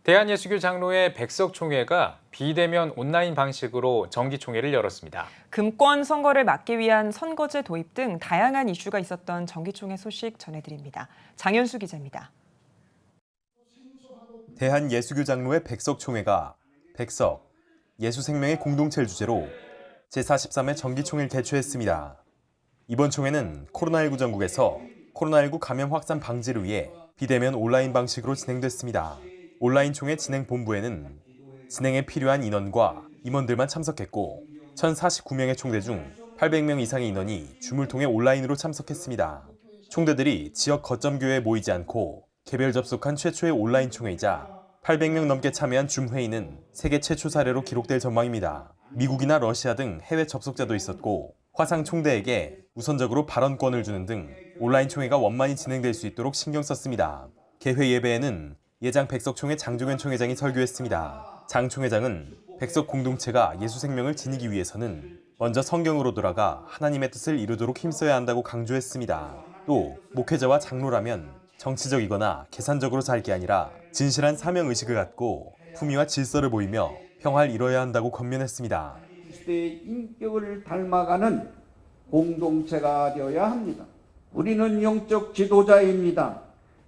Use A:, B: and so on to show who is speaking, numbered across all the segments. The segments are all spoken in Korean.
A: 대한예수교 장로회 백석총회가 비대면 온라인 방식으로 정기총회를 열었습니다.
B: 금권 선거를 막기 위한 선거제 도입 등 다양한 이슈가 있었던 정기총회 소식 전해드립니다. 장현수 기자입니다.
C: 대한예수교 장로회 백석총회가 백석, 예수생명의 공동체를 주제로 제43회 정기총회를 개최했습니다. 이번 총회는 코로나19 전국에서 코로나19 감염 확산 방지를 위해 비대면 온라인 방식으로 진행됐습니다. 온라인 총회 진행 본부에는 진행에 필요한 인원과 임원들만 참석했고 1,049명의 총대 중 800명 이상의 인원이 줌을 통해 온라인으로 참석했습니다. 총대들이 지역 거점 교회에 모이지 않고 개별 접속한 최초의 온라인 총회이자 800명 넘게 참여한 줌 회의는 세계 최초 사례로 기록될 전망입니다. 미국이나 러시아 등 해외 접속자도 있었고 화상 총대에게 우선적으로 발언권을 주는 등 온라인 총회가 원만히 진행될 수 있도록 신경 썼습니다. 개회 예배에는 예장 백석총회 장종현 총회장이 설교했습니다. 장 총회장은 백석 공동체가 예수 생명을 지니기 위해서는 먼저 성경으로 돌아가 하나님의 뜻을 이루도록 힘써야 한다고 강조했습니다. 또 목회자와 장로라면 정치적이거나 계산적으로 살 게 아니라 진실한 사명의식을 갖고 품위와 질서를 보이며 평화를 이뤄야 한다고 권면했습니다.
D: 그리스도의 인격을 닮아가는 공동체가 되어야 합니다. 우리는 영적 지도자입니다.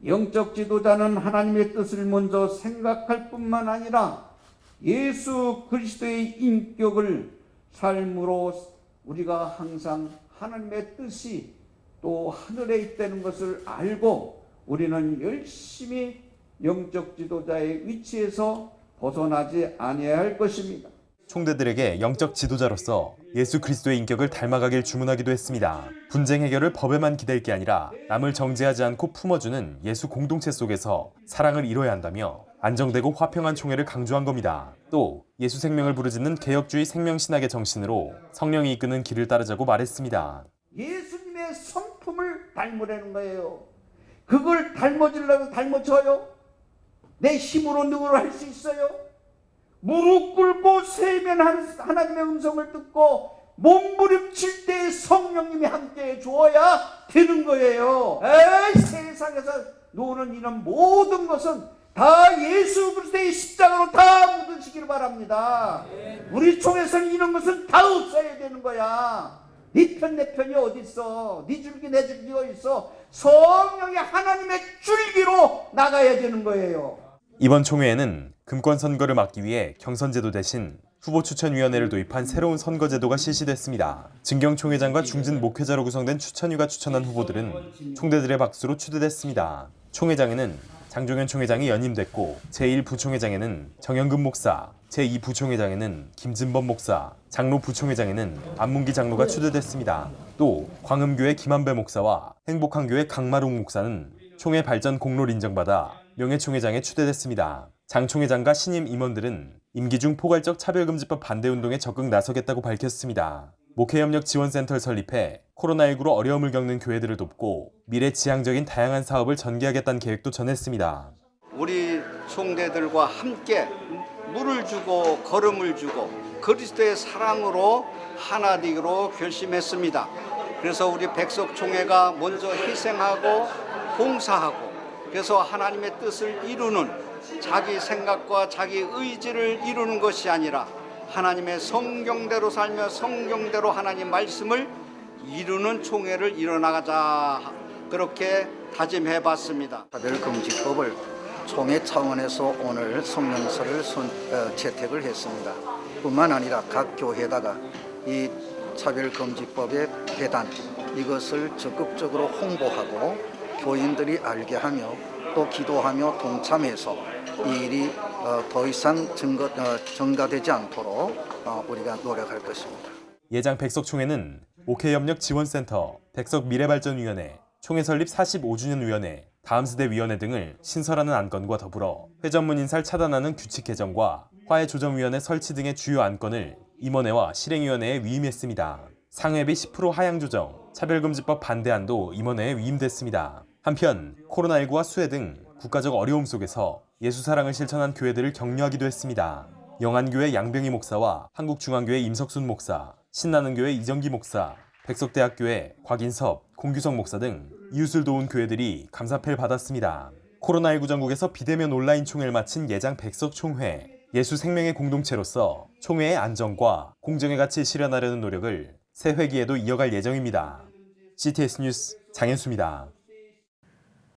D: 영적 지도자는 하나님의 뜻을 먼저 생각할 뿐만 아니라 예수 그리스도의 인격을 삶으로 우리가 항상 하나님의 뜻이 또 하늘에 있다는 것을 알고 우리는 열심히 영적 지도자의 위치에서 벗어나지 아니해야 할 것입니다.
C: 총대들에게 영적 지도자로서 예수 그리스도의 인격을 닮아가길 주문하기도 했습니다. 분쟁 해결을 법에만 기댈 게 아니라 남을 정죄하지 않고 품어주는 예수 공동체 속에서 사랑을 이뤄야 한다며 안정되고 화평한 총회를 강조한 겁니다. 또 예수 생명을 부르짖는 개혁주의 생명신학의 정신으로 성령이 이끄는 길을 따르자고 말했습니다.
D: 예수님의 성품을 닮으라는 거예요. 그걸 닮아주려고 닮아줘요? 내 힘으로 누구를 할 수 있어요? 무릎 꿇고 세면한 하나님의 음성을 듣고 몸부림칠 때 성령님이 함께 주어야 되는 거예요. 에이, 세상에서 노는 이런 모든 것은 다 예수 그리스도의 십자가로 다 묻으시기를 바랍니다. 우리 총에서는 이런 것은 다 없어야 되는 거야. 네 편 내 편이 어디 있어? 네 줄기 내 줄기가 있어? 성령이 하나님의 줄기로 나가야 되는 거예요.
C: 이번 총회에는 금권 선거를 막기 위해 경선제도 대신 후보추천위원회를 도입한 새로운 선거제도가 실시됐습니다. 진경총회장과 중진 목회자로 구성된 추천위가 추천한 후보들은 총대들의 박수로 추대됐습니다. 총회장에는 장종현 총회장이 연임됐고 제1부총회장에는 정영근 목사, 제2부총회장에는 김진범 목사, 장로 부총회장에는 안문기 장로가 추대됐습니다. 또 광음교회 김한배 목사와 행복한교회 강마룩 목사는 총회 발전 공로를 인정받아 명예총회장에 추대됐습니다. 장 총회장과 신임 임원들은 임기 중 포괄적 차별금지법 반대운동에 적극 나서겠다고 밝혔습니다. 목회협력 지원센터를 설립해 코로나19로 어려움을 겪는 교회들을 돕고 미래지향적인 다양한 사업을 전개하겠다는 계획도 전했습니다.
E: 우리 총대들과 함께 물을 주고 걸음을 주고 그리스도의 사랑으로 하나 되기로 결심했습니다. 그래서 우리 백석총회가 먼저 희생하고 봉사하고 그래서 하나님의 뜻을 이루는 자기 생각과 자기 의지를 이루는 것이 아니라 하나님의 성경대로 살며 성경대로 하나님 말씀을 이루는 총회를 이뤄나가자 그렇게 다짐해봤습니다.
F: 차별금지법을 총회 차원에서 오늘 성명서를 채택을 했습니다. 뿐만 아니라 각 교회에다가 이 차별금지법의 배단 이것을 적극적으로 홍보하고 교인들이 알게 하며 또 기도하며 동참해서 이 일이 더 이상 증가되지 않도록 우리가 노력할 것입니다.
C: 예장 백석총회는 목회협력지원센터, 백석미래발전위원회, 총회 설립 45주년 위원회, 다음세대위원회 등을 신설하는 안건과 더불어 회전문 인사를 차단하는 규칙 개정과 화해조정위원회 설치 등의 주요 안건을 임원회와 실행위원회에 위임했습니다. 상회비 10% 하향 조정, 차별금지법 반대안도 임원회에 위임됐습니다. 한편 코로나19와 수해 등 국가적 어려움 속에서 예수 사랑을 실천한 교회들을 격려하기도 했습니다. 영안교회 양병희 목사와 한국중앙교회 임석순 목사, 신나는교회 이정기 목사, 백석대학교회 곽인섭, 공규성 목사 등 이웃을 도운 교회들이 감사패를 받았습니다. 코로나19 전국에서 비대면 온라인 총회를 마친 예장 백석총회. 예수 생명의 공동체로서 총회의 안정과 공정의 가치를 실현하려는 노력을 새 회기에도 이어갈 예정입니다. CTS 뉴스 장현수입니다.